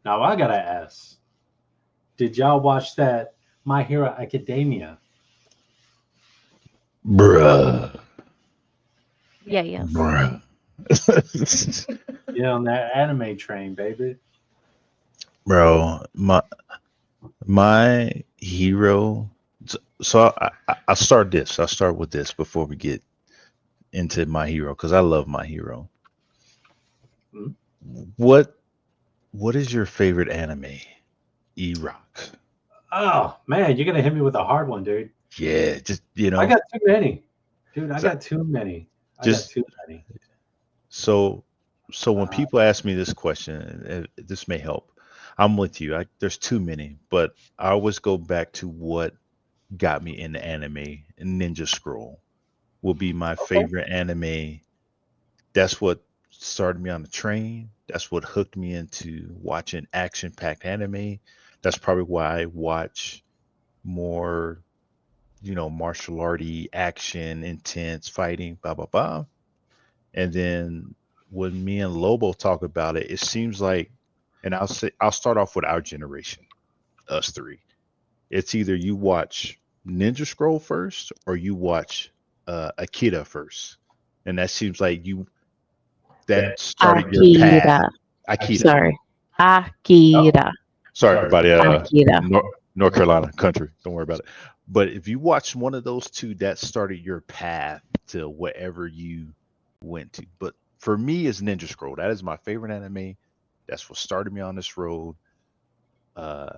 Now I gotta ask, did y'all watch that My Hero Academia? Bruh. Yeah, yes. Bruh. Yeah, on that anime train, baby. Bro, my hero. So I start this. I start with this before we get into my hero because I love my hero. Hmm? What What is your favorite anime? E-Rock. Oh man, you're gonna hit me with a hard one, dude. Yeah, just I got too many, dude. I so- got too many. I got just too many. so when Uh, people ask me this question, this may help. I'm with you. There's too many, but I always go back to what got me into anime. Ninja Scroll will be my okay. favorite anime. That's what started me on the train. That's what hooked me into watching action-packed anime. That's probably why I watch more, martial arty action, intense fighting, blah blah blah. And then when me and Lobo talk about it, it seems like, and I'll start off with our generation, us three. It's either you watch Ninja Scroll first or you watch Akira first, and that seems like you that started your path. Akira. Akita. Sorry. Oh, Akira. Sorry, everybody. Akira. North Carolina country. Don't worry about it. But if you watch one of those two, that started your path to whatever you went to. But for me, it's Ninja Scroll. That is my favorite anime. That's what started me on this road. Uh,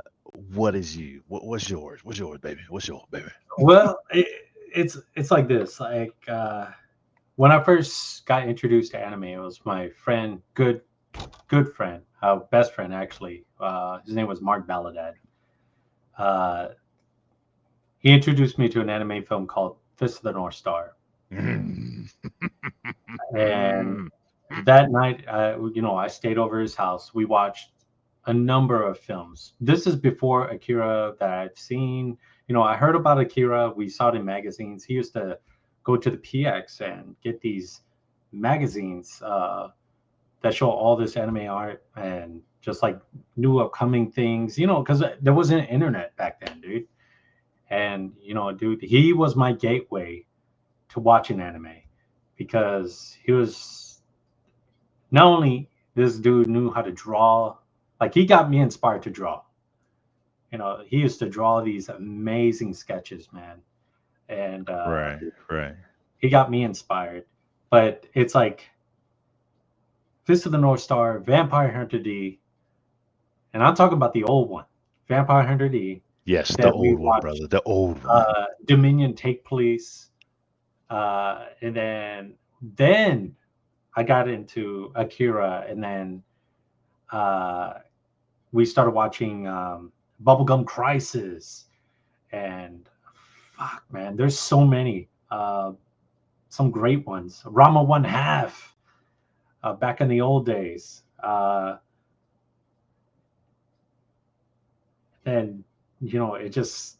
what is you? What's yours? What's yours, baby? What's yours, baby? well, it's like this. Like when I first got introduced to anime, it was my friend, good friend, best friend actually. His name was Mark Baladad. Uh, he introduced me to an anime film called Fist of the North Star, Mm. and that night, I stayed over his house. We watched a number of films. This is before Akira that I've seen. I heard about Akira. We saw it in magazines. He used to go to the PX and get these magazines that show all this anime art and just like new upcoming things, because there wasn't internet back then, dude. And, dude, he was my gateway to watching anime because he was not only this dude knew how to draw, like he got me inspired to draw. He used to draw these amazing sketches, man. And Right, right. he got me inspired. But it's like Fist of the North Star, Vampire Hunter D, and I'm talking about the old one, Vampire Hunter D, Yes, the that we old one, watched brother. The old one. Dominion Take Place. And then I got into Akira, and then uh, we started watching Bubblegum Crisis, and fuck, man, there's so many. Some great ones. Rama One Half, back in the old days. And it just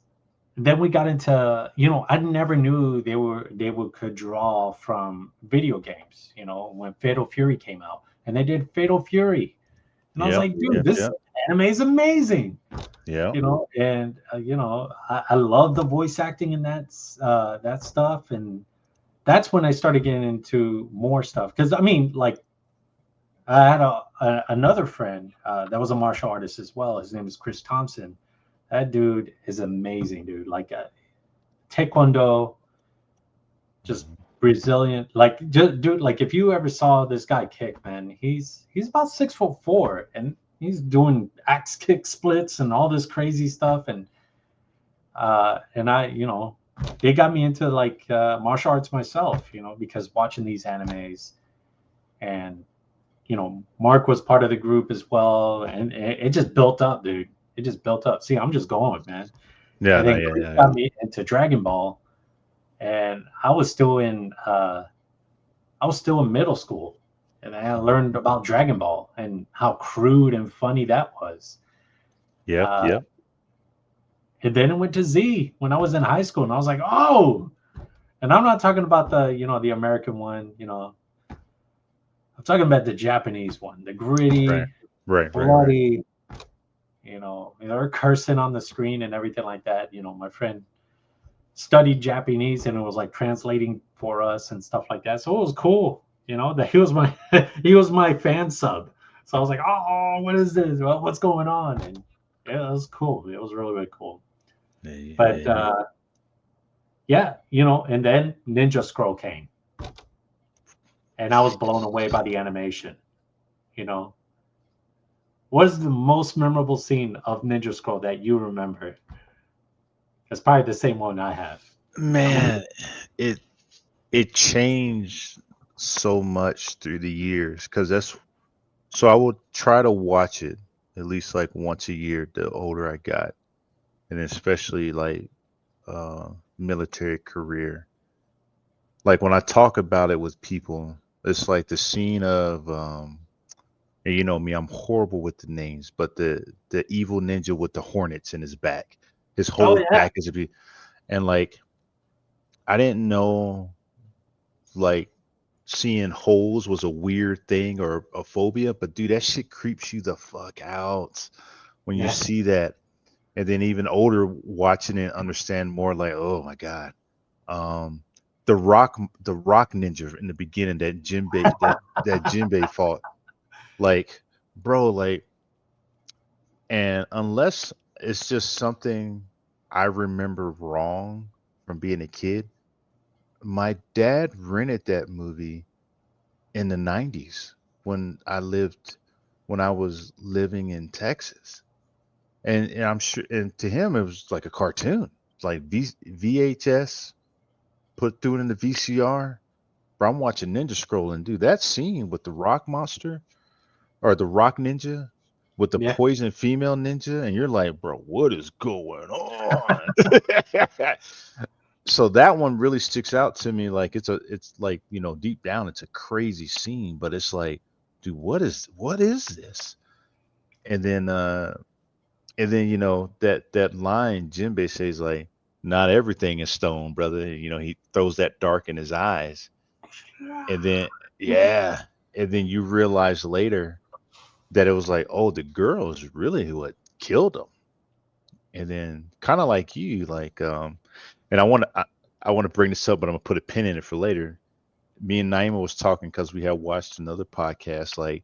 then we got into I never knew they could draw from video games. When Fatal Fury came out, and they did Fatal Fury, and I was Yep, like, dude, yep, this yep, anime is amazing. yep. And I love the voice acting in that stuff, and that's when I started getting into more stuff. Because I mean, like, I had another friend that was a martial artist as well. His name is Chris Thompson. That dude is amazing, dude. Like Taekwondo, just Mhm. Brazilian. Like, dude, like if you ever saw this guy kick, man, he's about 6'4", and he's doing axe kick splits and all this crazy stuff. And I, they got me into like martial arts myself, because watching these animes, and Mark was part of the group as well, and it just built up, dude. It just built up. See, I'm just going, man. Yeah, And no, then yeah, Chris yeah, yeah. got me into Dragon Ball, and I was still in middle school, and I learned about Dragon Ball and how crude and funny that was. Yep, Uh, yep. and then it went to Z when I was in high school, and I was like, oh. And I'm not talking about the American one. I'm talking about the Japanese one, the Right, gritty, right, right, right. bloody. they're cursing on the screen and everything like that. My friend studied Japanese and it was like translating for us and stuff like that. So it was cool, that he was my he was my fan sub. So I was like, oh, what is this? Well, what's going on? And yeah, it was cool. It was really, really cool. But yeah, and then Ninja Scroll came, and I was blown away by the animation. What is the most memorable scene of Ninja Scroll that you remember? It's probably the same one I have. Man, it changed so much through the years because so I would try to watch it at least like once a year the older I got, and especially like military career. Like when I talk about it with people, it's like the scene of and you know me, I'm horrible with the names, but the evil ninja with the hornets in his back, his Oh whole yeah, back is a be, and like I didn't know like seeing holes was a weird thing or a phobia, but dude, that shit creeps you the fuck out when you yeah, see that. And then even older watching it, understand more like, oh my god, um, the rock ninja in the beginning that Jinbei fought, like, bro, like, and unless it's just something I remember wrong from being a kid, my dad rented that movie in the 90s when when I was living in Texas. And I'm sure, and to him, it was like a cartoon. It's like VHS, put through it in the VCR. Bro, I'm watching Ninja Scroll and dude, that scene with the rock monster or the rock ninja with the yeah. poison female ninja, and you're like, bro, what is going on? So that one really sticks out to me. Like it's like, deep down, it's a crazy scene, but it's like, dude, what is this? And then that line Jinbei says like, not everything is stone, brother. He throws that dark in his eyes, and then yeah, and then you realize later that it was like, oh, the girl is really what killed him. And then kind of like you, like and I want to bring this up, but I'm gonna put a pin in it for later. Me and Naima was talking because we had watched another podcast. Like,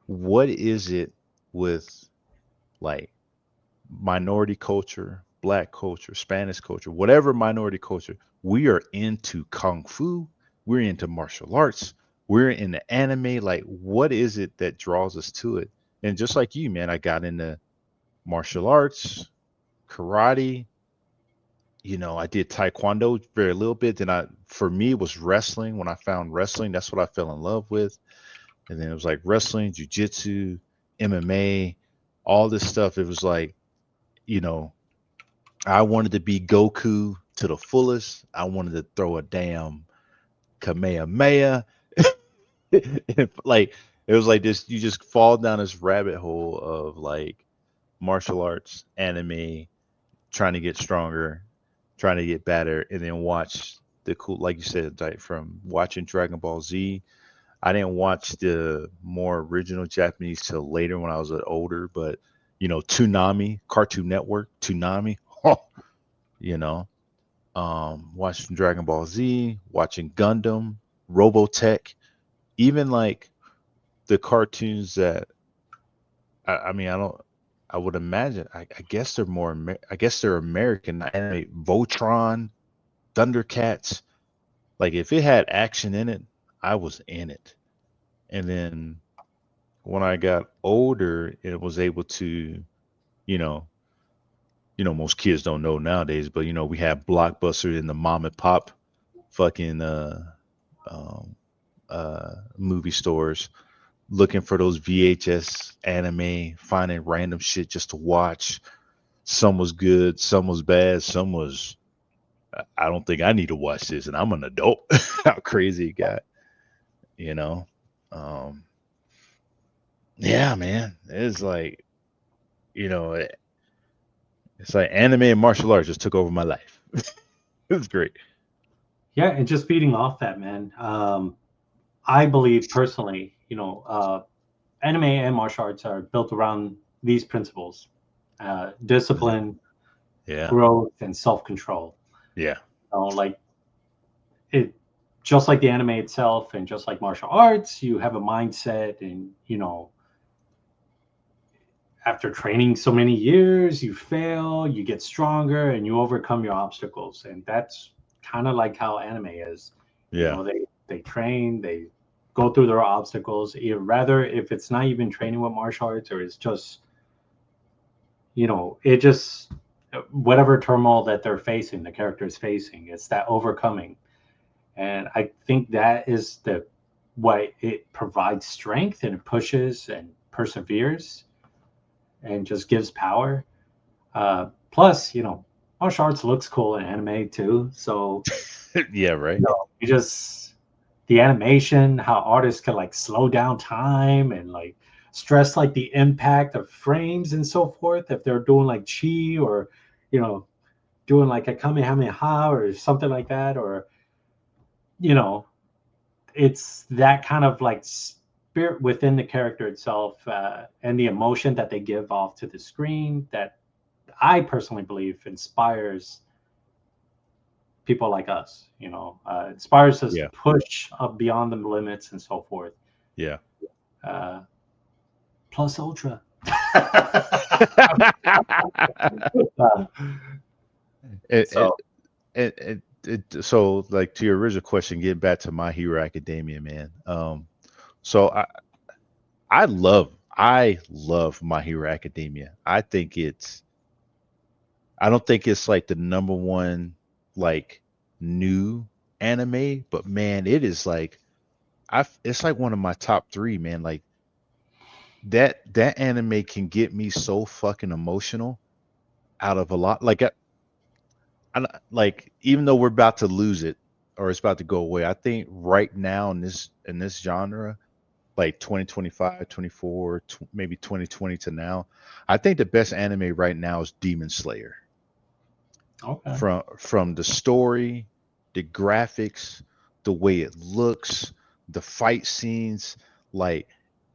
what is it with like minority culture, black culture, Spanish culture, whatever minority culture, we are into kung fu, we're into martial arts, we're into anime. Like, what is it that draws us to it? And just like you, man, I got into martial arts, karate. I did taekwondo very little bit. Then for me, it was wrestling. When I found wrestling, that's what I fell in love with. And then it was like wrestling, jujitsu, MMA, all this stuff. It was like, you know, I wanted to be Goku to the fullest. I wanted to throw a damn Kamehameha. Like it was like this, you just fall down this rabbit hole of like martial arts, anime, trying to get stronger, trying to get better, and then watch the cool, like you said, like from watching Dragon Ball Z. I didn't watch the more original Japanese till later when I was older, but Toonami, Cartoon Network, Toonami, you know, watching Dragon Ball Z, watching Gundam, Robotech, even like the cartoons that I mean, I don't. I would imagine. I guess they're more. I guess they're American anime. Voltron, Thundercats. Like if it had action in it, I was in it. And then when I got older and was able to, you know, most kids don't know nowadays, but we have Blockbuster in the mom and pop fucking um, movie stores, looking for those VHS anime, finding random shit just to watch. Some was good, some was bad, some was. I don't think I need to watch this, and I'm an adult. How crazy it got, you know? Um, yeah, man. It's like, you know, it, it's like anime and martial arts just took over my life. It was great. Yeah, and just feeding off that, man. I believe personally, anime and martial arts are built around these principles. discipline, Yeah. growth, and self-control. Yeah. Like it, just like the anime itself, and just like martial arts, you have a mindset, and after training so many years, you fail, you get stronger, and you overcome your obstacles. And that's kind of like how anime is. Yeah. They train, they go through their obstacles. Rather, if it's not even training with martial arts, or it's just, it just whatever turmoil that they're facing, the character is facing, it's that overcoming. And I think that is the why it provides strength, and it pushes and perseveres and just gives power. Plus, martial arts looks cool in anime too. So Yeah, right. you just the animation, how artists can like slow down time and like stress like the impact of frames and so forth. If they're doing like chi, or doing like a kamehameha or something like that, or it's that kind of like spirit within the character itself, and the emotion that they give off to the screen, that I personally believe inspires people like us. Inspires us Yeah. to push up beyond the limits and so forth. Yeah. Plus ultra. So like, to your original question, getting back to My Hero Academia, man. So I love My Hero Academia. I don't think it's like the number one like new anime, but man, it is like it's like one of my top 3, man. Like that anime can get me so fucking emotional out of a lot. Like like, even though we're about to lose it, or it's about to go away, I think right now in this genre, like 2025, 24, maybe 2020 to now, I think the best anime right now is Demon Slayer. Okay. From the story, the graphics, the way it looks, the fight scenes, like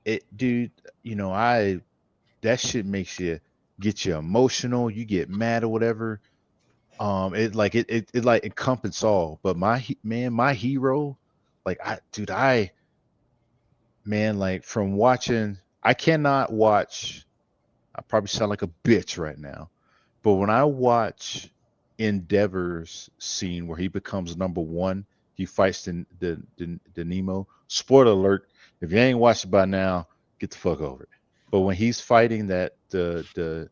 it, dude. That shit makes you get you emotional. You get mad or whatever. It like it like encompasses all. But My Hero, like like, from watching, I cannot watch. I probably sound like a bitch right now, but when I watch Endeavor's scene where he becomes number 1, he fights the Nemo. Spoiler alert: if you ain't watched it by now, get the fuck over it. But when he's fighting the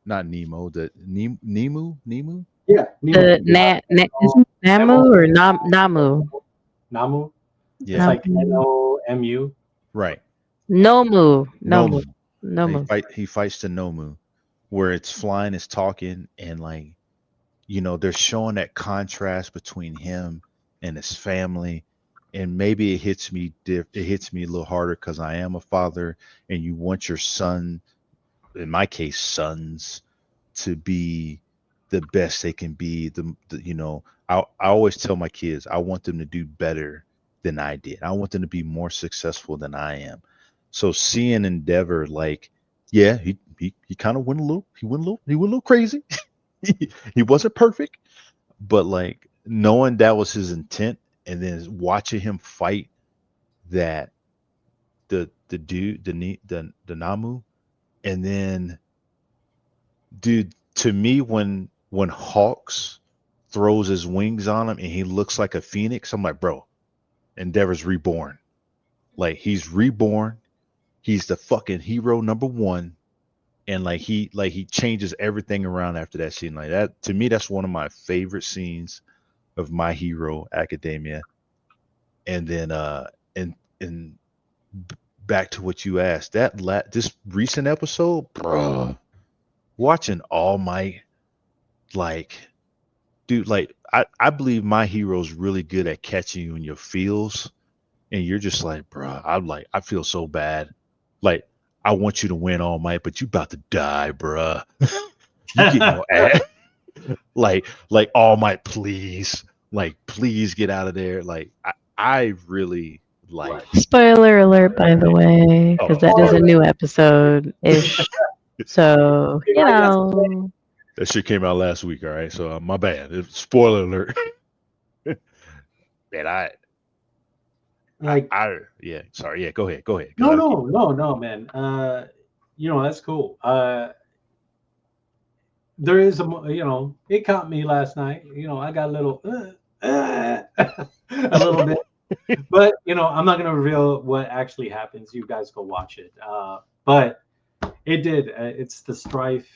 not Nemo, the Nemu. Yeah. The is it Namu or Namu? Namu. Yeah. It's like Nomu. Right. Nomu. He fights the Nomu, where it's flying, it's talking, and like, they're showing that contrast between him and his family. And maybe it hits me a little harder because I am a father, and you want your son, in my case, sons, to be the best they can be. I always tell my kids, I want them to do better than I did. I want them to be more successful than I am. So seeing Endeavor, like, yeah, he kind of went a little crazy. He wasn't perfect, but like, knowing that was his intent, and then watching him fight that the dude, the Namu, and then, dude, to me, when Hawks throws his wings on him and he looks like a phoenix, I'm like, bro, Endeavor's reborn. Like, he's reborn. He's the fucking hero number 1. And like he changes everything around after that scene. Like, that, to me, that's one of my favorite scenes of My Hero Academia. And then and back to what you asked, this recent episode, bro, watching All Might, like, dude, like, I believe My Hero's really good at catching you in your feels, and you're just like, bro, I feel so bad. Like, I want you to win, All Might, but you about to die, bruh. You get your ass. Like, All Might, please. Like, please get out of there. Like, I really like. Spoiler alert, by the way, because that is a new episode ish. So, You you know, know, That shit came out last week. All right, so my bad. Spoiler alert. Man, like yeah. Sorry. Yeah, go ahead. Go ahead. 'Cause no, I keep. no, man. You know, that's cool. There is you know, it caught me last night. You know, I got a little, a little bit, but you know, I'm not gonna reveal what actually happens. You guys go watch it. But it did. It's the strife,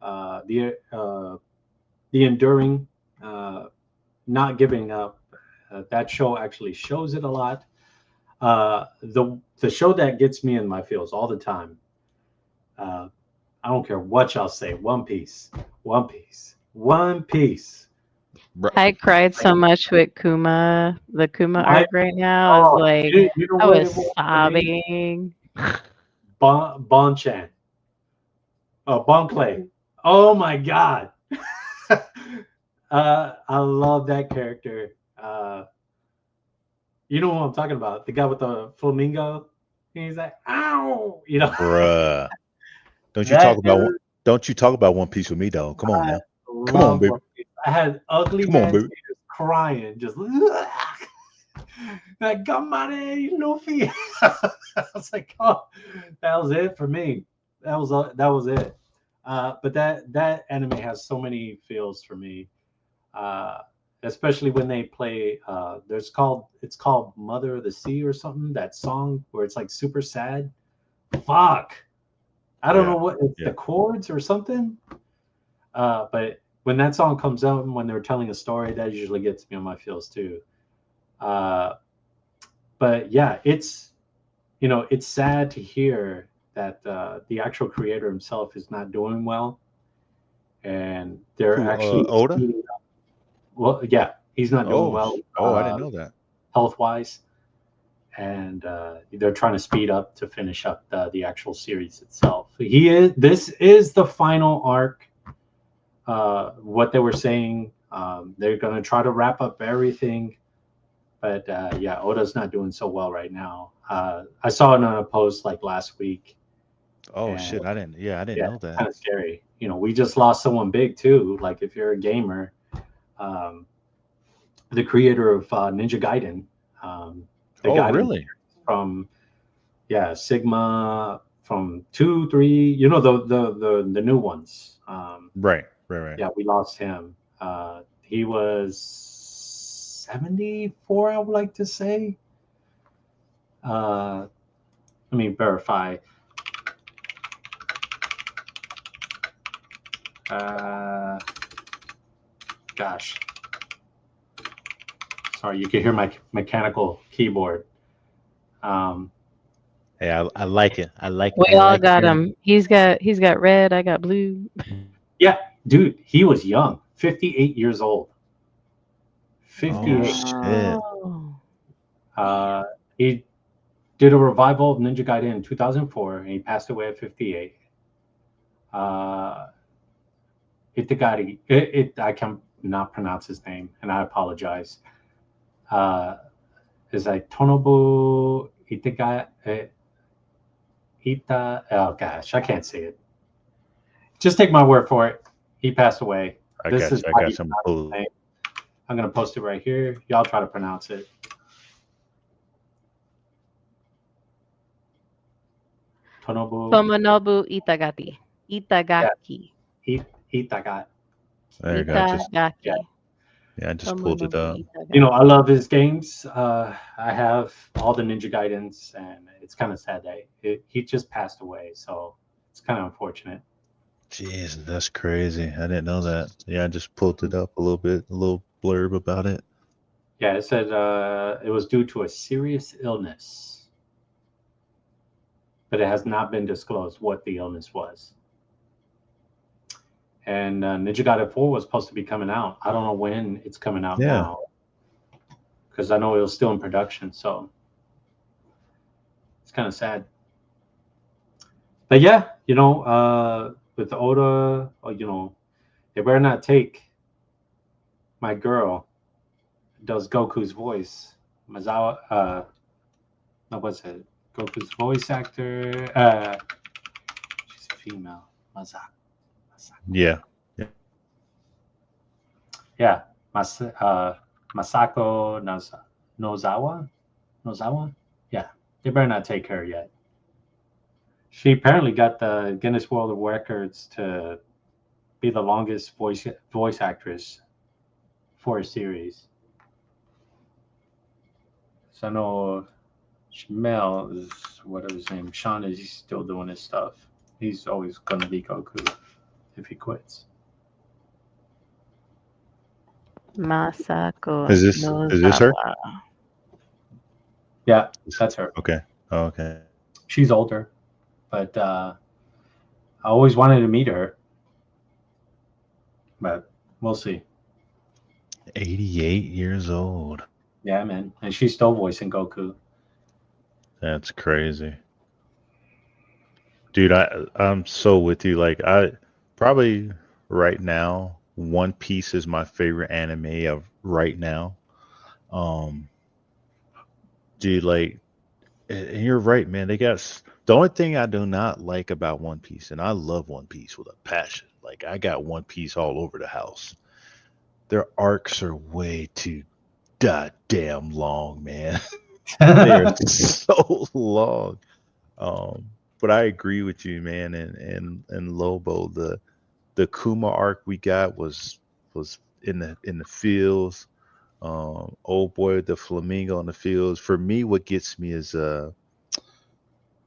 the enduring, not giving up. That show actually shows it a lot. The show that gets me in my feels all the time. Uh, I don't care what y'all say. One Piece, One Piece, One Piece. I cried so much with the Kuma I arc right now. I was like, you know I what was it was for me? sobbing. Bonchan, Bon Clay. Oh my god. I love that character. You know what I'm talking about? The guy with the flamingo. He's like, ow, you know. Bruh. Don't you talk That about dude, don't you talk about One Piece with me, though. Come on I now. Come on, love baby. One Piece. I had ugly Come on, man baby. tears crying, just like Gamare Luffy. I was like, oh, that was it for me. That was it. But that anime has so many feels for me. Uh, Especially when they play it's called Mother of the Sea or something, that song where it's like super sad. Fuck. I don't Yeah. know what it's Yeah. the chords or something. But when that song comes out and when they're telling a story, that usually gets me on my feels too. Uh, but yeah, it's you know, it's sad to hear that the actual creator himself is not doing well, and they're Who? actually Oda? well, yeah, he's not doing Oh. well Oh, I didn't know that. health wise, and they're trying to speed up to finish up the actual series itself. This is the final arc. What they were saying, they're going to try to wrap up everything, but yeah, Oda's not doing so well right now. I saw it on a post like last week, Oh and shit! I didn't. Yeah, I didn't yeah, know it's that. kind of scary. You know, we just lost someone big too. Like if you're a gamer, um, the creator of Ninja Gaiden, the Oh, Gaiden really? from Sigma, from 2, 3, you know, the new ones. Right. Right. Right. Yeah, we lost him. He was 74, I would like to say. Let me verify. Uh, Gosh, sorry, you can hear my mechanical keyboard. Um, Hey, I like it. I like. I We all like got hearing. him. He's got red. I got blue. yeah, dude, he was young, 58 years old. Oh 58. shit! Oh. He did a revival of Ninja Gaiden in 2004, and he passed away at 58. Uh, I can not pronounce his name, and I apologize. Is like Tonobu oh gosh, I can't say it. Just take my word for it. He passed away. I This got is you. I how got you some. pronounce his name. I'm gonna post it right here. Y'all try to pronounce it. Tonobu. Tomonobu Itagaki. Yeah, Itagaki. Itaga. There you go. Yeah. Itagaki. Yeah, I just pulled it Tomonobu up. You know, I Itagaki. love his games. I have all the Ninja Gaidens, and it's kind of sad that he just passed away. So it's kind of unfortunate. Jeez, that's crazy. I didn't know that. Yeah, I just pulled it up a little bit, a little blurb about it. Yeah, it said it was due to a serious illness, but it has not been disclosed what the illness was. And Ninja Gaiden 4 was supposed to be coming out. I don't know when it's coming out Yeah. now because I know it was still in production. So it's kind of sad. But yeah, you know, with Oda, you know, they better not take my girl does Goku's voice. Mazawa, no, what's it? Goku's voice actor. She's a female. Yeah. Yeah, Masako Nozawa. Yeah, they better not take her yet. She apparently got the Guinness World of Records to be the longest voice actress for a series. So I know Shmuel is whatever his name. Sean is he's still doing his stuff. He's always gonna be Goku if he quits. Masako Is this her? Nozawa. Yeah, that's her. Okay. Oh, okay. She's older, but I always wanted to meet her. But we'll see. 88 years old. Yeah, man. And she's still voicing Goku. That's crazy. Dude, I'm so with you. Like I probably right now, One Piece is my favorite anime of right now. Um, dude, like and you're right, man. The only thing I do not like about One Piece, and I love One Piece with a passion. Like I got One Piece all over the house. Their arcs are way too goddamn long, man. They are so long. But I agree with you, man. And Lobo, the Kuma arc we got was in the fields. Old boy with the flamingo in the fields. For me, what gets me is oh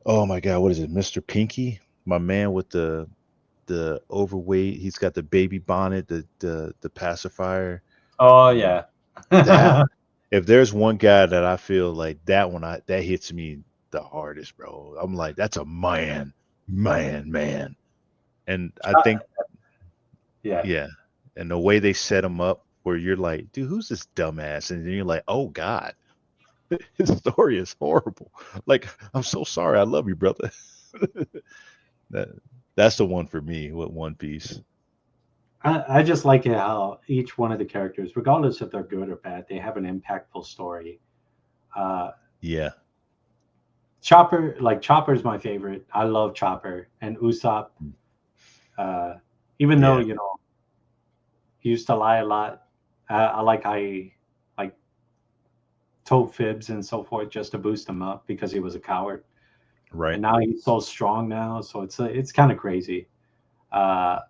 my god, what is it, Mr. Pinky? My man with the overweight. He's got the baby bonnet, the pacifier. Oh yeah. That if there's one guy that I feel like that hits me the hardest, bro. I'm like, that's a man. And I think Yeah. yeah, and the way they set him up, where you're like, dude, who's this dumbass? And then you're like, oh God, his story is horrible. Like, I'm so sorry. I love you, brother. that that's the one for me with One Piece. I just like it how each one of the characters, regardless if they're good or bad, they have an impactful story. Uh, Yeah, Chopper is my favorite. I love Chopper and Usopp. Even though yeah, he used to lie a lot, I like how he like told fibs and so forth just to boost him up because he was a coward. right. And now he's so strong now, so it's kind of crazy. Uh,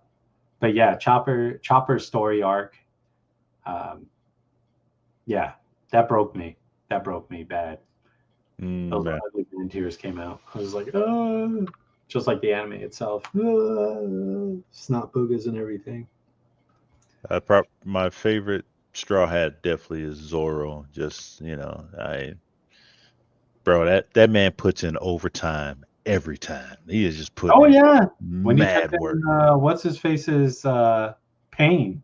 but yeah, Chopper's story arc, um, yeah, that broke me. That broke me bad. Those Man. ugly man tears came out. I was like, oh, just like the anime itself, oh, snot boogers and everything. My favorite Straw Hat definitely is Zoro. Just bro, that man puts in overtime every time. He is just putting Oh in yeah, when he took mad work. in what's his face's pain,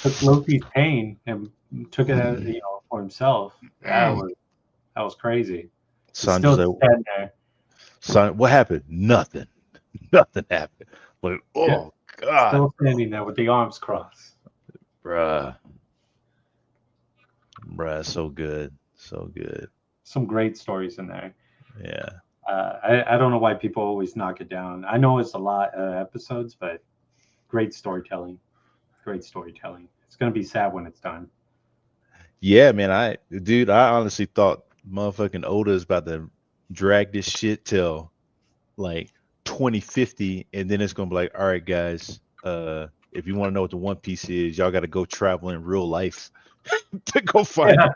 took Loki's pain and took it as, for himself. That was crazy. He's Son, still just like, standing there. son, what happened? Nothing. Nothing happened. Like, Yeah, oh God, still standing there with the arms crossed. bruh, so good, so good. Some great stories in there. Yeah, I don't know why people always knock it down. I know it's a lot of episodes, but great storytelling. Great storytelling. It's gonna be sad when it's done. yeah, man. I honestly thought motherfucking Oda is about to drag this shit till like 2050, and then it's gonna be like, all right, guys, if you want to know what the One Piece is, y'all got to go travel in real life to go find Yeah.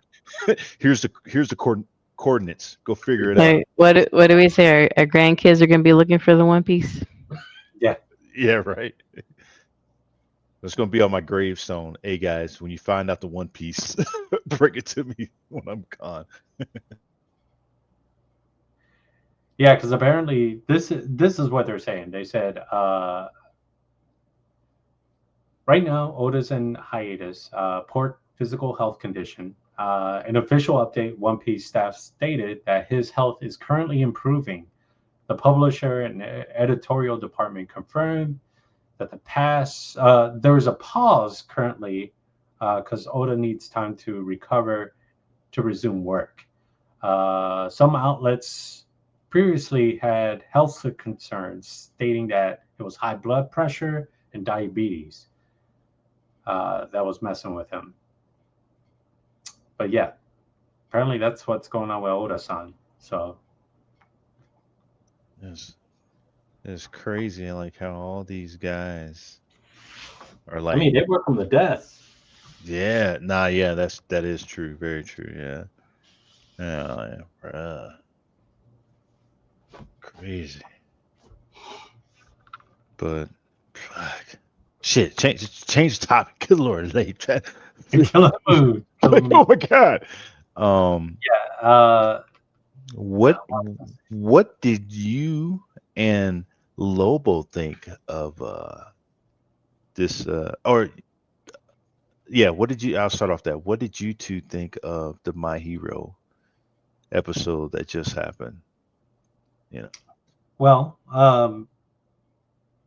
it. Here's the coordinates. Go figure it out. Like, what do we say? Our grandkids are gonna be looking for the One Piece. Yeah. Yeah, right. It's gonna be on my gravestone. Hey guys, when you find out the One Piece, bring it to me when I'm gone. Yeah, because apparently this is what they're saying. They said right now Oda's in hiatus, poor physical health condition. An official update, One Piece staff stated that his health is currently improving. The publisher and editorial department confirmed that there is a pause currently because Oda needs time to recover to resume work. Some outlets previously had health concerns, stating that it was high blood pressure and diabetes that was messing with him. But yeah, apparently that's what's going on with Oda-san. So It's crazy, like how all these guys are I mean, like, they work from the death. yeah, nah, yeah, that is true, very true, yeah, yeah, bruh, crazy. But fuck, shit, change the topic. Good lord, late. Killer food. Killer meat. Oh my god. Um, Uh, what what did you and Lobo think of this or yeah, what did you I'll start off that. What did you two think of the My Hero episode that just happened? You know. well,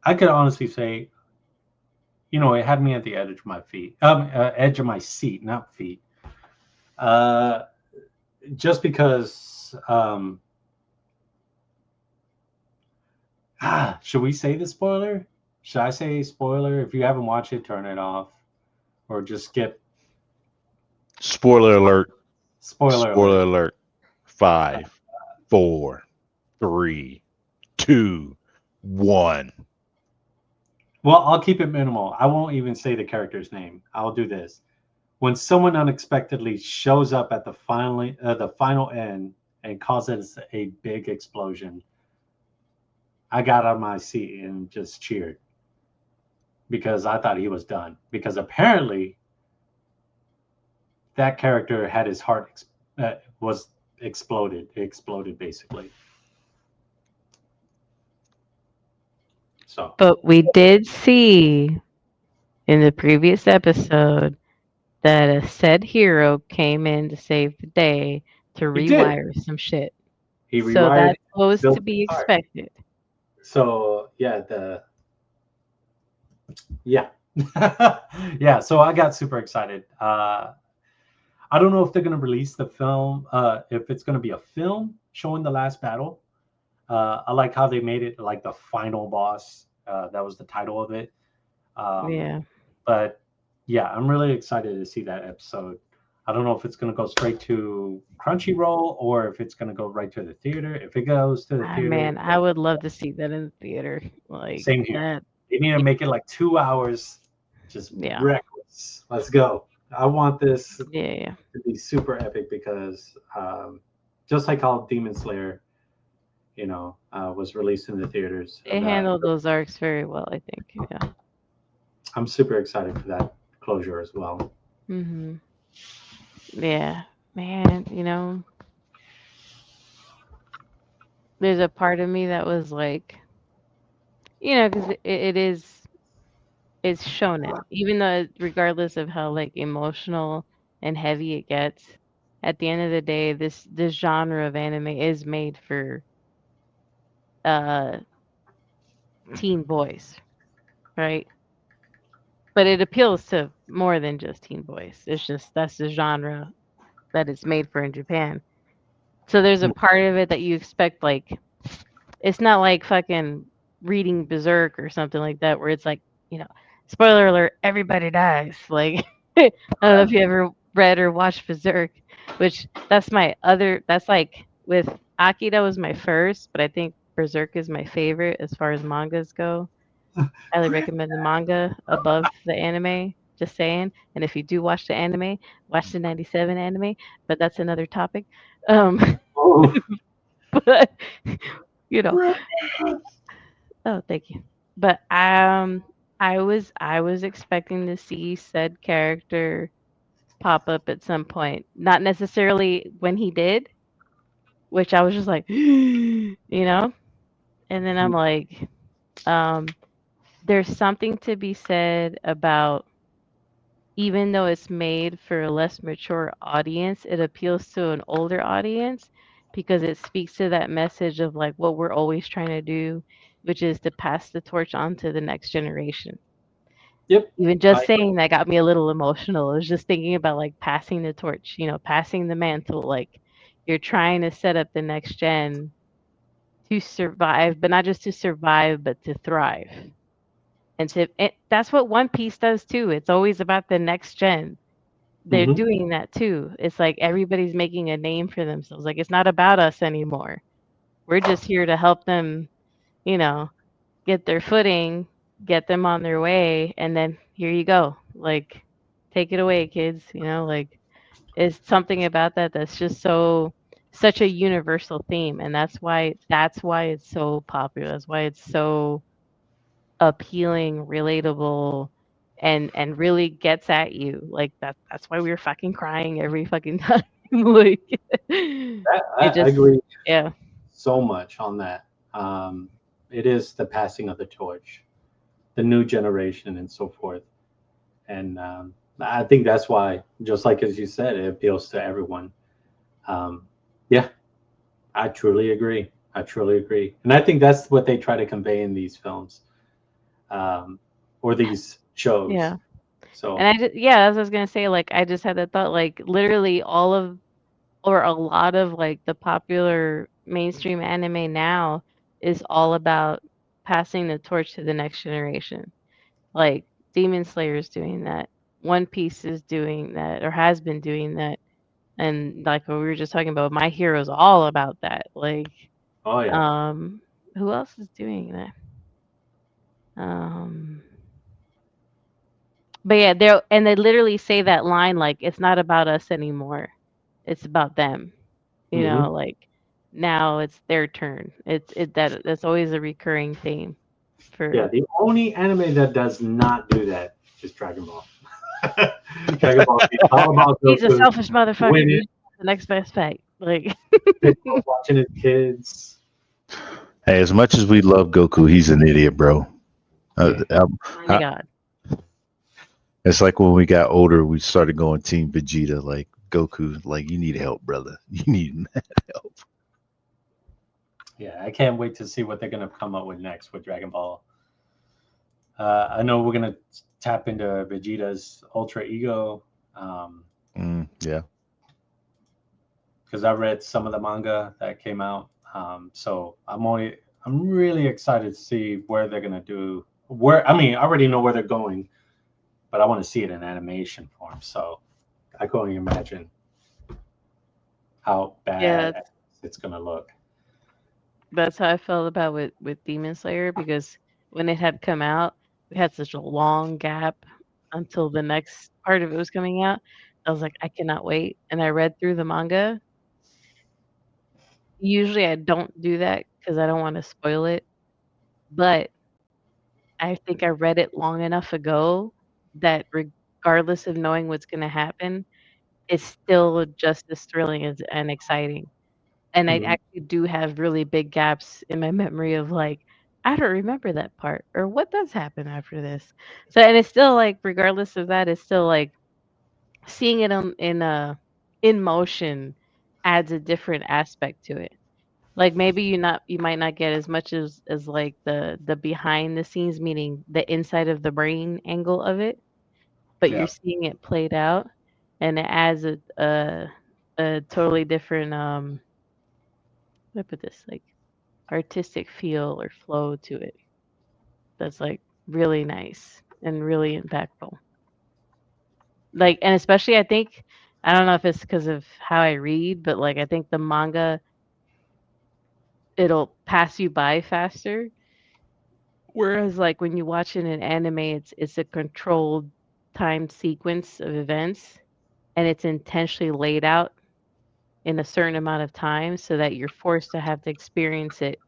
I could honestly say, it had me at the edge of my feet, edge of my seat, not feet. Uh, just because, should we say the spoiler? Should I say spoiler? If you haven't watched it, turn it off or just skip. Spoiler alert. Spoiler Spoiler alert. alert. 5, 4, 3, 2, 1. Well, I'll keep it minimal. I won't even say the character's name. I'll do this. When someone unexpectedly shows up at the final end and causes a big explosion, I got out of my seat and just cheered because I thought he was done. Because apparently, that character had his heart was exploded. It exploded basically. So, But we did see in the previous episode that a said hero came in to save the day to he did. rewire some shit. He So rewired. that's supposed built to be the fire. expected. So yeah, yeah. So I got super excited. I don't know if they're gonna release the film. If it's gonna be a film showing the last battle. I like how they made it like the final boss. That was the title of it. Yeah. But yeah, I'm really excited to see that episode. I don't know if it's going to go straight to Crunchyroll or if it's going to go right to the theater. If it goes to the theater, Man, I would love to see that in the theater. Like same here. that. They need to make it like 2 hours, just Yeah. reckless. Let's go. I want this Yeah. to be super epic because just like how Demon Slayer, was released in the theaters. They handled those arcs very well, I think. Yeah. I'm super excited for that closure as well. Mhm. Yeah, man. There's a part of me that was like, because it's shonen, even though regardless of how like emotional and heavy it gets, at the end of the day, this genre of anime is made for uh teen boys, right? But it appeals to more than just teen boys. It's just that's the genre that it's made for in Japan. So there's a part of it that you expect, like, it's not like fucking reading Berserk or something like that, where it's like, spoiler alert, everybody dies. Like, I don't know if you ever read or watched Berserk, which that's like with Akira was my first, but I think Berserk is my favorite as far as mangas go. Highly recommend the manga above the anime. Just saying. And if you do watch the anime, watch the '97 anime. But that's another topic. Oh, But you know, oh, thank you. But I was expecting to see said character pop up at some point. Not necessarily when he did, which I was just like, And then I'm like, um, there's something to be said about even though it's made for a less mature audience, it appeals to an older audience because it speaks to that message of like what we're always trying to do, which is to pass the torch on to the next generation. yep. Even just saying that got me a little emotional. I was just thinking about like passing the torch, passing the mantle. Like you're trying to set up the next gen to survive, but not just to survive, but to thrive. And that's what One Piece does too. It's always about the next gen. They're Mhm. doing that too. It's like everybody's making a name for themselves. Like it's not about us anymore. We're just here to help them, you know, get their footing, get them on their way, and then here you go. Like take it away, kids. Like it's something about that that's just such a universal theme, and that's why it's so popular. That's why it's so appealing, relatable, and really gets at you. Like that's why we were fucking crying every fucking time. Like I it just agree yeah. so much on that. It is the passing of the torch, the new generation, and so forth. And I think that's why, just like as you said, it appeals to everyone. Um, yeah, I truly agree. I truly agree, and I think that's what they try to convey in these films, or these shows. Yeah. And So as I was gonna say, like I just had that thought, like literally all of or a lot of like the popular mainstream anime now is all about passing the torch to the next generation. Like Demon Slayer is doing that. One Piece is doing that or has been doing that. And like what we were just talking about, My Hero is all about that. Like, oh yeah. um, who else is doing that? Um, but yeah, they literally say that line like it's not about us anymore. It's about them. Hmm. Like now it's their turn. That's always a recurring theme Yeah, for the only anime that does not do that is Dragon Ball. Dragon Ball is all about he's a Goku selfish motherfucker. winning, He's the next best fight. Like watching his kids. Hey, as much as we love Goku, he's an idiot, bro. Yeah. oh my I- god. it's like when we got older, we started going Team Vegeta. Like Goku, like you need help, brother. You need mad help. Yeah, I can't wait to see what they're gonna come up with next with Dragon Ball. I know we're gonna tap into Vegeta's ultra ego, Yeah. because I read some of the manga that came out. So I'm really excited to see where they're gonna do. I mean, I already know where they're going, but I want to see it in animation form. So I can only imagine how Yeah, bad it's gonna look. that's how I felt about with Demon Slayer because when it had come out, we had such a long gap until the next part of it was coming out. I was like, I cannot wait. And I read through the manga. Usually I don't do that because I don't want to spoil it. But I think I read it long enough ago that regardless of knowing what's going to happen, it's still just as thrilling and exciting. And I Mhm. actually do have really big gaps in my memory of like, I don't remember that part or what does happen after this. So, and it's still like, regardless of that, it's still like seeing it in motion adds a different aspect to it. Like maybe you might not get as much as like the behind the scenes, meaning the inside of the brain angle of it, but you're Yeah. seeing it played out, and it adds a totally different how do I put this like artistic feel or flow to it. That's like really nice and really impactful. Like and especially I don't know if it's because of how I read, but like I think the manga it'll pass you by faster. Whereas, like, when you watch it in anime, it's a controlled time sequence of events, and it's intentionally laid out in a certain amount of time so that you're forced to have to experience it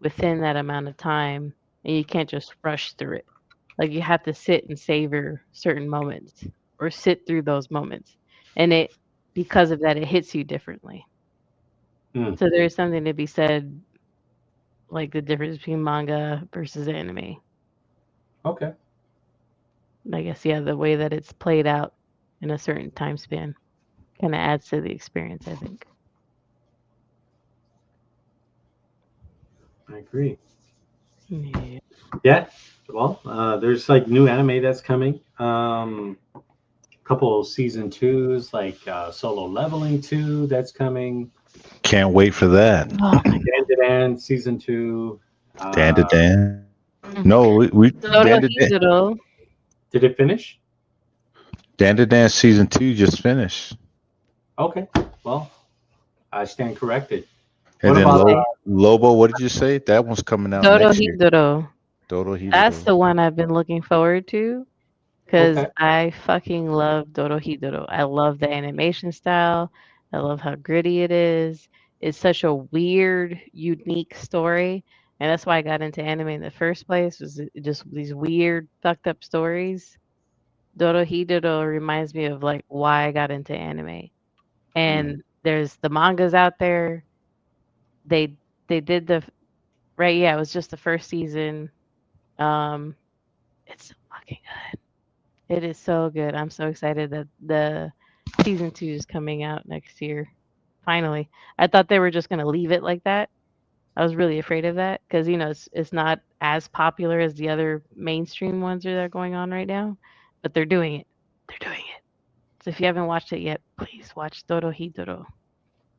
within that amount of time, and you can't just rush through it. Like, you have to sit and savor certain moments or sit through those moments, and because of that, it hits you differently. Mm. So there's something to be said, like the difference between manga versus anime. Okay. I guess, yeah, the way that it's played out in a certain time span kind of adds to the experience, I think. I agree. Yeah. Yeah. Well, there's like new anime that's coming. Couple season twos, like Solo Leveling 2, that's coming. Can't wait for that. Oh my Dan to Dan season 2. Dan to Dan. God. No, we Dan to Dan. Dorohedoro. Did it finish? Dan to Dan season 2 just finished. Okay. Well, I stand corrected. And What then about Lobo, what did you say? That one's coming out next year. Dorohedoro. That's Dorohedoro. the one I've been looking forward to because Okay. I fucking love Dorohedoro. I love the animation style. I love how gritty it is. It's such a weird, unique story. And that's why I got into anime in the first place, was just these weird, fucked up stories. Dorohedoro reminds me of like why I got into anime. And there's the mangas out there. They did the right, yeah, it was just the first season. Um, it's so fucking good. It is so good. I'm so excited that the season 2 is coming out next year. Finally. I thought they were just gonna leave it like that. I was really afraid of that because it's not as popular as the other mainstream ones that are going on right now, but they're doing it. They're doing it. So if you haven't watched it yet, please watch Dorohedoro.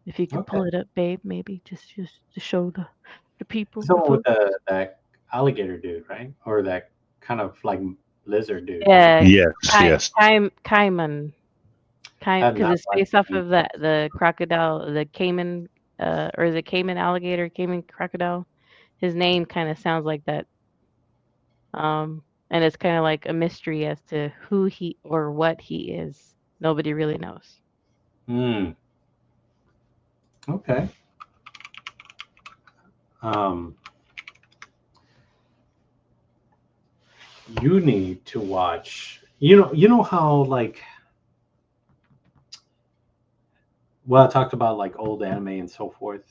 If you can pull Okay. it up, babe, maybe just to show the people. So with that alligator dude, right? Or that kind of like lizard dude. Yeah, Yes, yes. Cayman. I've Because not it's based off watched of the crocodile, the Cayman, or the Cayman alligator, Cayman crocodile. His name kind of sounds like that. And it's kind of like a mystery as to who he or what he is. Nobody really knows. Hmm. Okay. Um, you need to watch. You know how like well I talked about like old anime and so forth.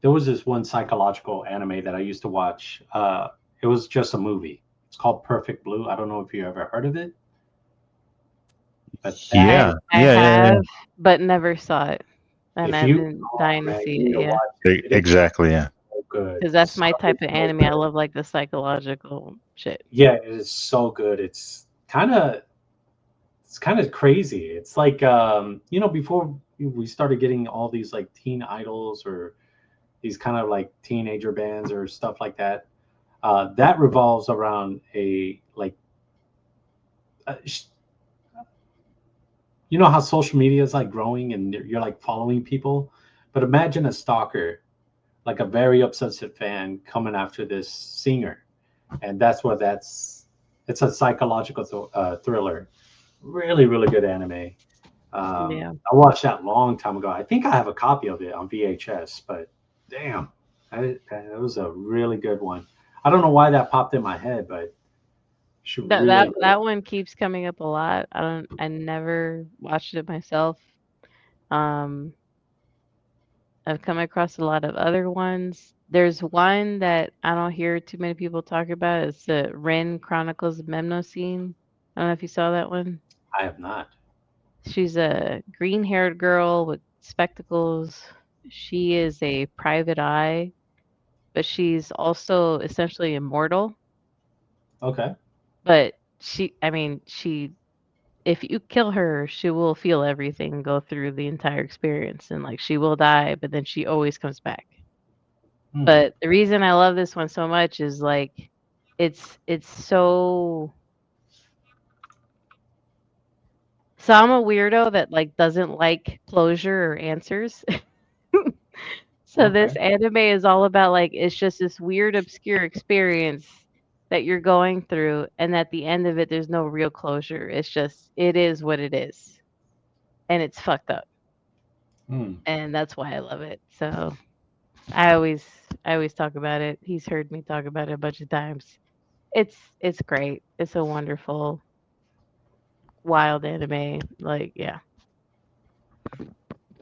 There was this one psychological anime that I used to watch. It was just a movie. It's called Perfect Blue. I don't know if you ever heard of it, but Yeah, I have, but never saw it, and if I've you, been oh dying to man, see you need it. to Yeah, watch it. It is exactly. Yeah. so good. because that's So, my type of so anime. I good. love like the psychological shit. Yeah, it is so good. It's kind of crazy. It's like before we started getting all these like teen idols or these kind of like teenager bands or stuff like that. That revolves around a like you know how social media is like growing and you're like following people, but imagine a stalker, like a very obsessive fan coming after this singer, and it's a psychological thriller. Really, really good anime. Yeah. I watched that long time ago. I think I have a copy of it on VHS, but damn, that was a really good one. I don't know why that popped in my head, but should That really. that that one keeps coming up a lot. I never watched it myself. Um, I've come across a lot of other ones. There's one that I don't hear too many people talk about. It's the Ren Chronicles of Memnoscene. I don't know if you saw that one. I have not. She's a green-haired girl with spectacles. She is a private eye, but she's also essentially immortal. Okay. But she if you kill her, she will feel everything and go through the entire experience, and like she will die, but then she always comes back. Hmm. But the reason I love this one so much is like it's so I'm a weirdo that like doesn't like closure or answers. So Okay. this anime is all about like it's just this weird obscure experience that you're going through, and at the end of it there's no real closure. It's just it is what it is. And it's fucked up. Hmm. And that's why I love it. So I always talk about it. He's heard me talk about it a bunch of times. It's great. It's a wonderful, wild anime. Like, yeah.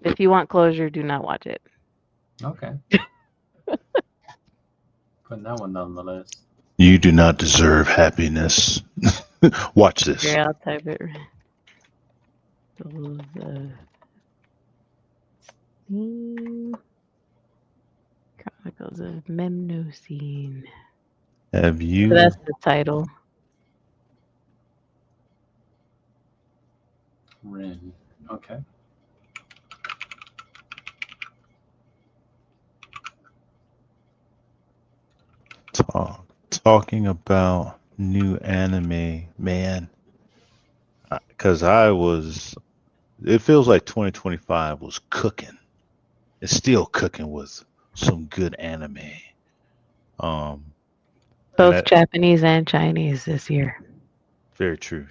If you want closure, do not watch it. Okay. Putting that one on the list. You do not deserve happiness. Watch this. Here, I'll type it. Those, Chronicles of Memnoscene. Have So you? that's the title. Rin. Okay. Talking about new anime, man, because it feels like 2025 was cooking. It's still cooking with some good anime. Um, and Both that Japanese and Chinese this year. very true.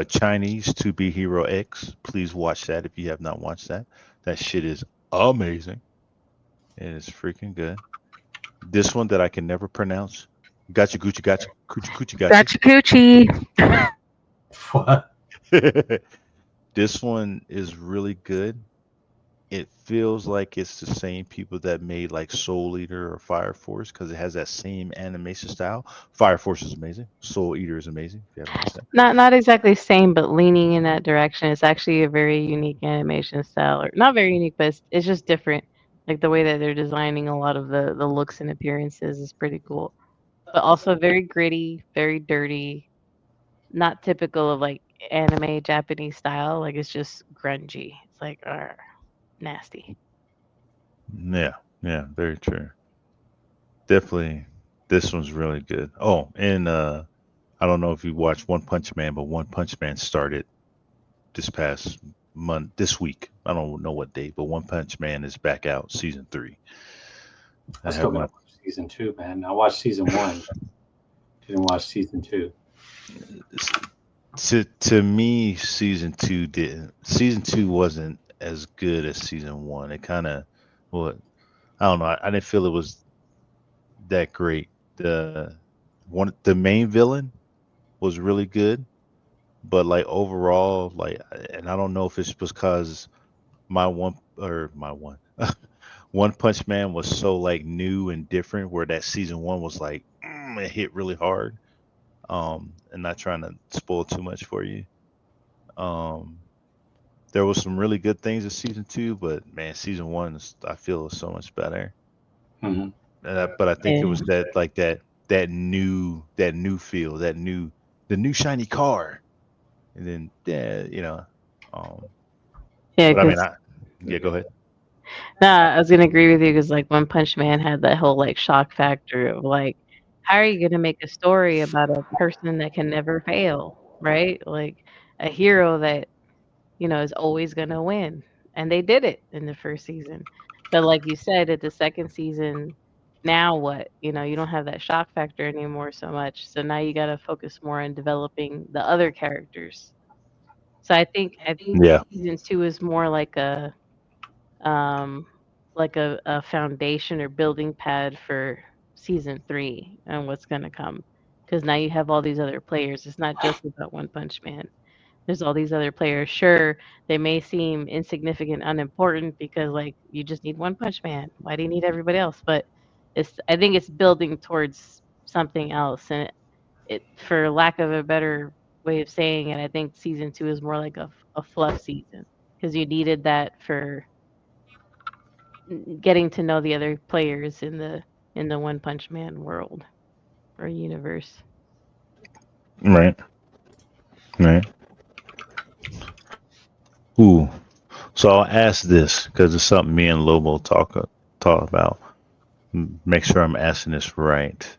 Chinese To Be Hero X. Please watch that if you have not watched that. That shit is amazing. It is freaking good. This one that I can never pronounce. Gotcha, Gucci, gotcha, Coochie, Coochie, gotcha. Gotcha coochie. What? This one is really good. It feels like it's the same people that made like Soul Eater or Fire Force because it has that same animation style. Fire Force is amazing. Soul Eater is amazing. If you haven't watched that, Not exactly same, but leaning in that direction. It's actually a very unique animation style, or not very unique, but it's just different. Like the way that they're designing a lot of the looks and appearances is pretty cool. But also very gritty, very dirty, not typical of like anime Japanese style. Like it's just grungy. It's like nasty. yeah, yeah, very true. Definitely, this one's really good. Oh, and I don't know if you watched One Punch Man, but One Punch Man started this past month, this week. I don't know what date, but One Punch Man is back out, season 3. I I still have gotta my watch season 2, man. I watched season 1, didn't watch season 2. to me, season 2 wasn't as good as season 1. It kind of, well, I don't know. I didn't feel it was that great. The main villain was really good, but like overall, like, and I don't know if it's because my one One Punch Man was so like new and different, where that season 1 was like it hit really hard. And not trying to spoil too much for you. Um, there was some really good things in season 2, but man, season 1 I feel is so much better. Hmm. But I think it Yeah. was that new feel, the new shiny car, and then yeah, um, Yeah, but I mean, because yeah, go ahead. nah, I was gonna agree with you because like One Punch Man had that whole like shock factor of like, how are you gonna make a story about a person that can never fail, right? Like a hero that is always gonna win, and they did it in the first season. But like you said, at the second season, now what? You don't have that shock factor anymore so much. So now you got to focus more on developing the other characters. So I think Yeah, season two is more um like a foundation or building pad for season three and what's gonna come. Because now you have all these other players. It's not just about One Punch Man. There's all these other players. Sure, they may seem insignificant, unimportant because like you just need One Punch Man. Why do you need everybody else? But I think it's building towards something else. And it for lack of a better way of saying it, I think season two is more like a fluff season because you needed that for getting to know the other players in the One Punch Man world or universe. right, right. Ooh, so I'll ask this because it's something me and Lobo talk about. Make sure I'm asking this right.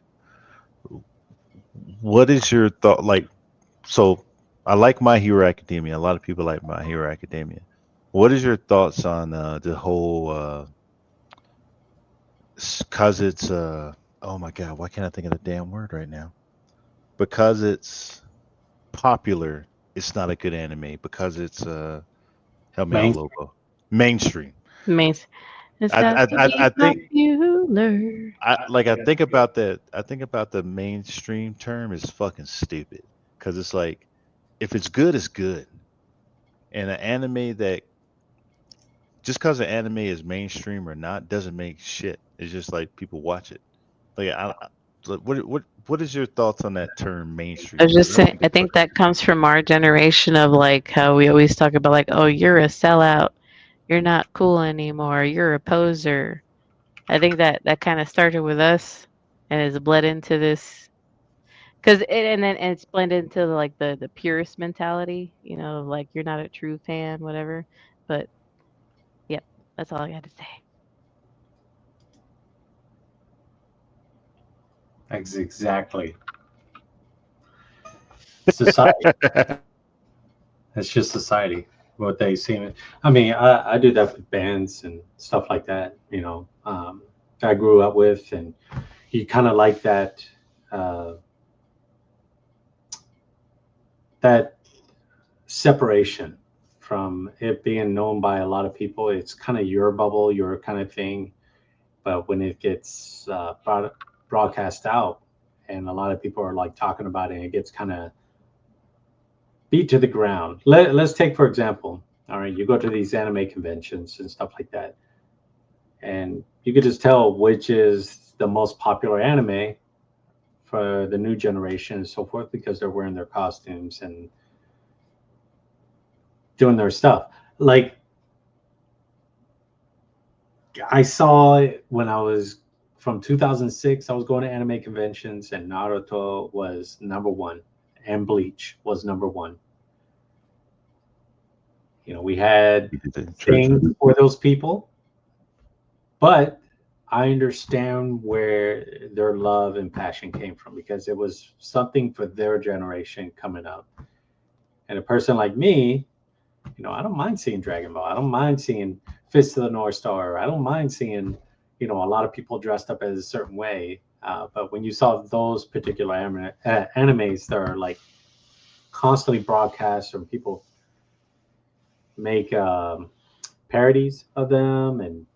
What is your thought? Like, so I like My Hero Academia. A lot of people like My Hero Academia. What is your thoughts on the whole? Because it's oh my god, why can't I think of the damn word right now? Because it's popular, it's not a good anime. Because it's help me out, Main. Lobo. Mainstream. Mace, it's I got I to I, be I think popular. I think about that. I think about the mainstream term is fucking stupid because it's like if it's good, it's good. And an anime that just because an anime is mainstream or not doesn't make shit. It's just like people watch it. Like like, what is your thoughts on that term I mainstream? was Because just I saying, think I it's think fucking that stupid. comes from our generation of like how we always talk about like, oh, you're a sellout, you're not cool anymore, you're a poser. I think that kind of started with us and has bled into this because and it's blended into like the purist mentality, of like you're not a true fan, whatever. But yep, that's all I got to say. Exactly. Society. It's just society. What they see. I mean, I do that with bands and stuff like that. I grew up with, and you kind of like uh, that separation from it being known by a lot of people. It's kind of your bubble, your kind of thing. But when it gets broadcast out, and a lot of people are like talking about it, it gets kind of beat to the ground. Let's take, for example, all right, you go to these anime conventions and stuff like that, and you could just tell which is the most popular anime for the new generation and so forth because they're wearing their costumes and doing their stuff. Like I saw it when I was from 2006, I was going to anime conventions and Naruto was number one and Bleach was number one. We had things for those people, but I understand where their love and passion came from because it was something for their generation coming up. And a person like me, I don't mind seeing Dragon Ball. I don't mind seeing Fist of the North Star. I don't mind seeing, a lot of people dressed up as a certain way. But when you saw those particular animes that are like constantly broadcast and people make parodies of them and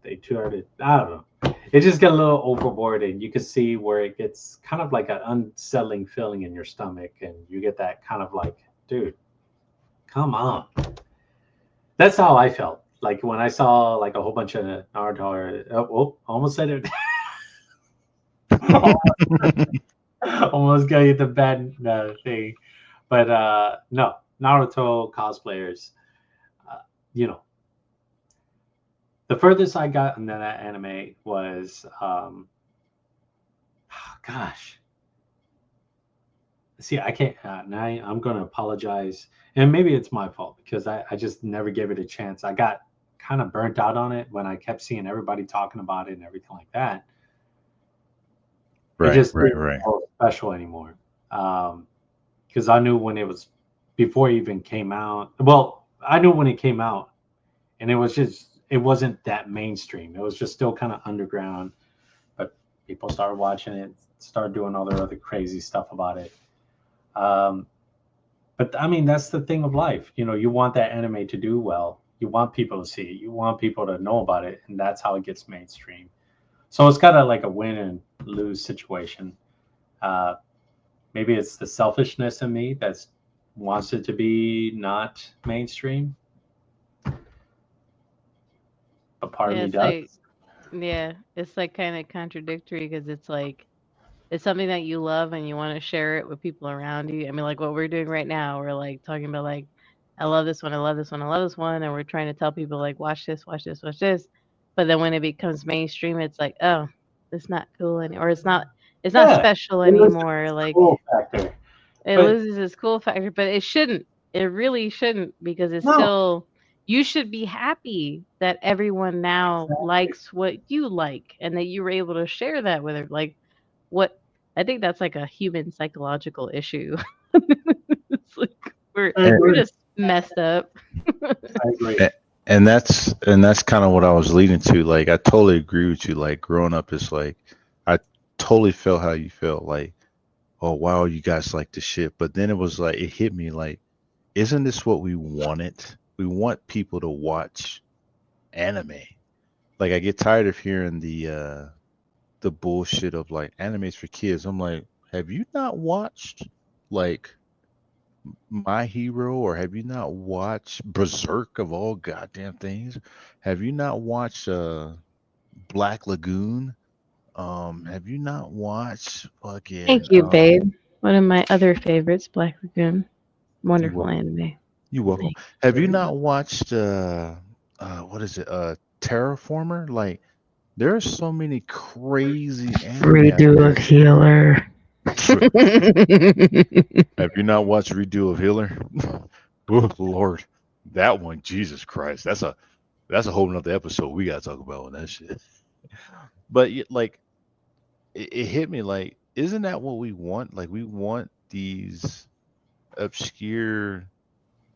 they toured it, I don't know. It just got a little overboard and you can see where it gets kind of like an unsettling feeling in your stomach and you get that kind of like, dude, come on. That's how I felt. Like when I saw like a whole bunch of Naruto, almost said it. Almost got you the bad thing. But no, Naruto cosplayers, uh, you know, the furthest I got in that anime was, gosh. See, I can't. Now I'm going to apologize, and maybe it's my fault because I just never gave it a chance. I got kind of burnt out on it when I kept seeing everybody talking about it and everything like that. It just didn't feel special anymore. Because I knew when it was before it even came out. Well, I knew when it came out, and it wasn't that mainstream. It was just still kind of underground, but people started watching it, started doing all their other crazy stuff about it. But I mean, that's the thing of life. You want that anime to do well. You want people to see it. You want people to know about it, and that's how it gets mainstream. So it's kind of like a win and lose situation. Uh, Maybe it's the selfishness in me that wants it to be not mainstream, but part of me does. It's like kind of contradictory because it's like it's something that you love and you want to share it with people around you. I mean, like what we're doing right now, we're like talking about like, I love this one, I love this one, I love this one, and we're trying to tell people like, watch this, watch this, watch this. But then when it becomes mainstream, it's like, oh, it's not cool anymore, or it's not Yeah, special it loses anymore. its Like cool factor. it But loses its cool factor, but it shouldn't. It really shouldn't because it's no, still. You should be happy that everyone now exactly. likes what you like and that you were able to share that with her. Like what I think that's like a human psychological issue. It's like I we're agree. just messed up. I agree. And that's kind of what I was leading to. Like, I totally agree with you. Like, growing up is like, I totally felt how you felt. Like, oh wow, you guys like the shit. But then it was like, it hit me like, isn't this what we wanted? We want people to watch anime. Like, I get tired of hearing the bullshit of like animes for kids. I'm like, have you not watched like My Hero, or have you not watched Berserk of all goddamn things? Have you not watched Black Lagoon? Have you not watched Thank fucking you, babe. One of my other favorites, Black Lagoon. you Wonderful welcome. anime. You welcome. Thank Have you not watched what is it? Terraformer? Like, there are so many crazy anime out Redo of there. Healer. Have you not watched Redo of Healer? Oh Lord, that one, Jesus Christ, that's a whole nother episode we gotta talk about on that shit. But like, it hit me like, isn't that what we want? Like, we want these obscure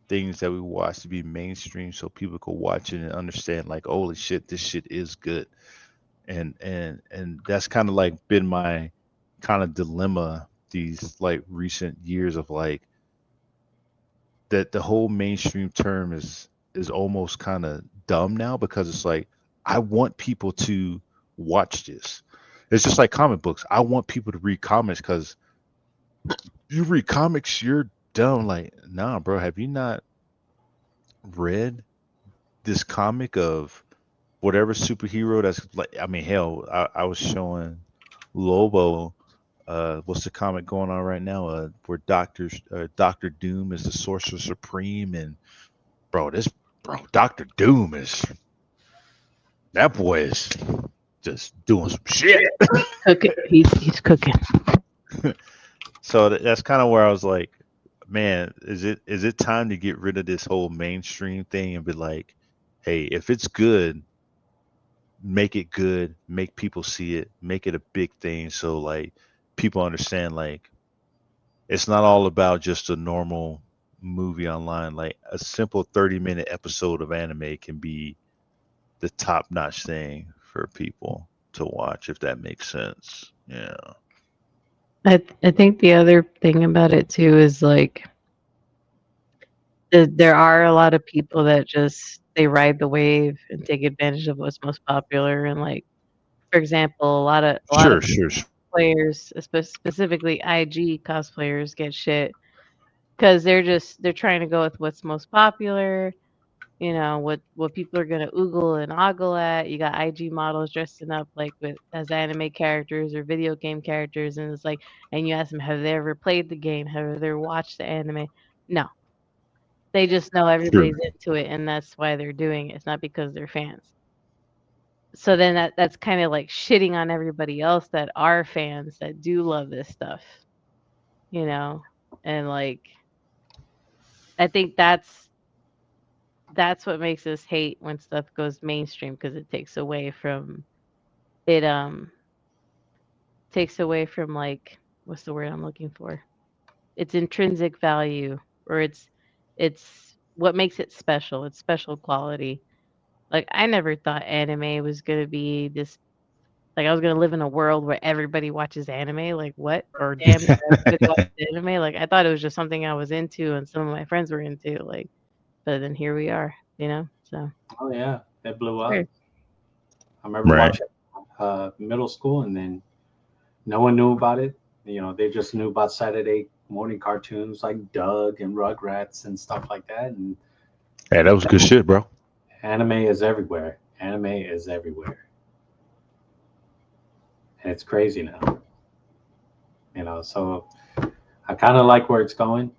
things that we watch to be mainstream so people can watch it and understand, like, holy shit, this shit is good. And that's kind of like been my kind of dilemma these like recent years of like that the whole mainstream term is almost kind of dumb now because it's like I want people to watch this. It's just like comic books. I want people to read comics because you read comics, you're dumb. Like, nah, bro, have you not read this comic of whatever superhero that's like? I mean, hell, I was showing Lobo. What's the comic going on right now? Where Doctor Doom is the Sorcerer Supreme, and bro, Doctor Doom is that boy is just doing some shit. Cooking. He's cooking. So that's kind of where I was like, man, is it time to get rid of this whole mainstream thing and be like, hey, if it's good, make it good, make people see it, make it a big thing, so like people understand like it's not all about just a normal movie online. Like a simple 30-minute episode of anime can be the top notch thing for people to watch, if that makes sense. Yeah. I think the other thing about it too is like there are a lot of people that just they ride the wave and take advantage of what's most popular and like for example, a lot of Sure. players, specifically IG cosplayers, get shit because they're trying to go with what's most popular. You know what people are gonna oogle and ogle at. You got IG models dressing up like with as anime characters or video game characters, and it's like, and you ask them, have they ever played the game? Have they ever watched the anime? No, they just know Sure. everybody's into it, and that's why they're doing it. It's not because they're fans. So then that's kind of like shitting on everybody else that are fans that do love this stuff, you know? And like I think that's what makes us hate when stuff goes mainstream because it it takes away from like what's the word I'm looking for? Its intrinsic value or it's what makes it special. It's special quality. Like I never thought anime was gonna be this. Like I was gonna live in a world where everybody watches anime, like what? Or damn near everybody watches anime. Like I thought it was just something I was into and some of my friends were into, like but then here we are, you know? So Oh yeah, it blew it's up. weird. I remember Right. watching middle school, and then no one knew about it. They just knew about Saturday morning cartoons like Doug and Rugrats and stuff like that. And Hey, that was good shit, bro. anime is everywhere. Anime is everywhere, and it's crazy now. So I kind of like where it's going.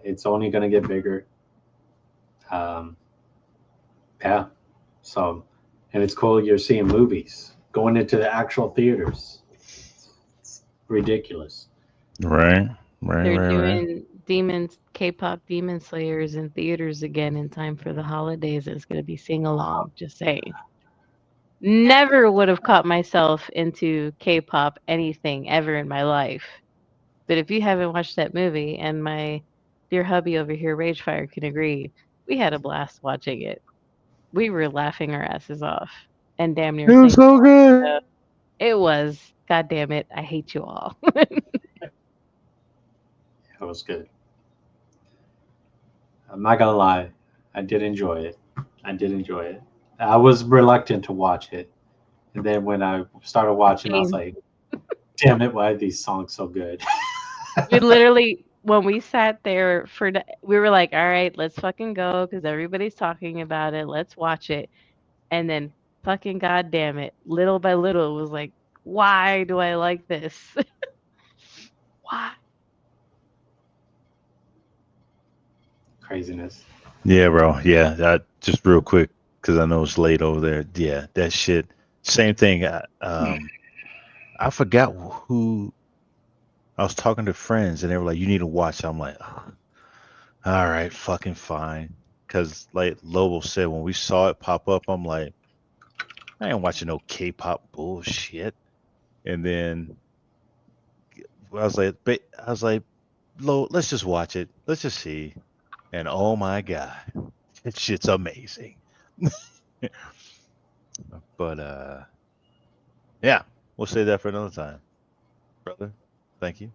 It's only going to get bigger. Um, yeah. So, and it's cool. You're seeing movies going into the actual theaters. It's ridiculous. Right. Right. They're Right. Right. doing K-pop Demon Slayers in theaters again in time for the holidays. It's gonna be sing along, just saying. Never would have caught myself into K-pop anything ever in my life. But if you haven't watched that movie, and my dear hubby over here, Ragefire, can agree, we had a blast watching it. We were laughing our asses off and damn It near was singing so good. along. It was, God damn it, I hate you all. It was good. I'm not gonna lie, I did enjoy it. I did enjoy it. I was reluctant to watch it, and then when I started watching, I was Same. like, "Damn it! Why are these songs so good?" We literally, when we sat there we were like, all right, let's fucking go because everybody's talking about it. Let's watch it. And then fucking goddamn it, little by little, it was like, why do I like this? Why? Craziness. Yeah, bro. Yeah, just real quick because I know it's late over there. Yeah, that shit. Same thing. I forgot who I was talking to friends, and they were like, "You need to watch." I'm like, "Oh, all right, fucking fine." Because like Lobo said, when we saw it pop up, I'm like, I ain't watching no K-pop bullshit. And then I was like, Lo, let's just watch it. Let's just see. And oh my God, that shit's amazing. But yeah, we'll say that for another time, brother. Thank you.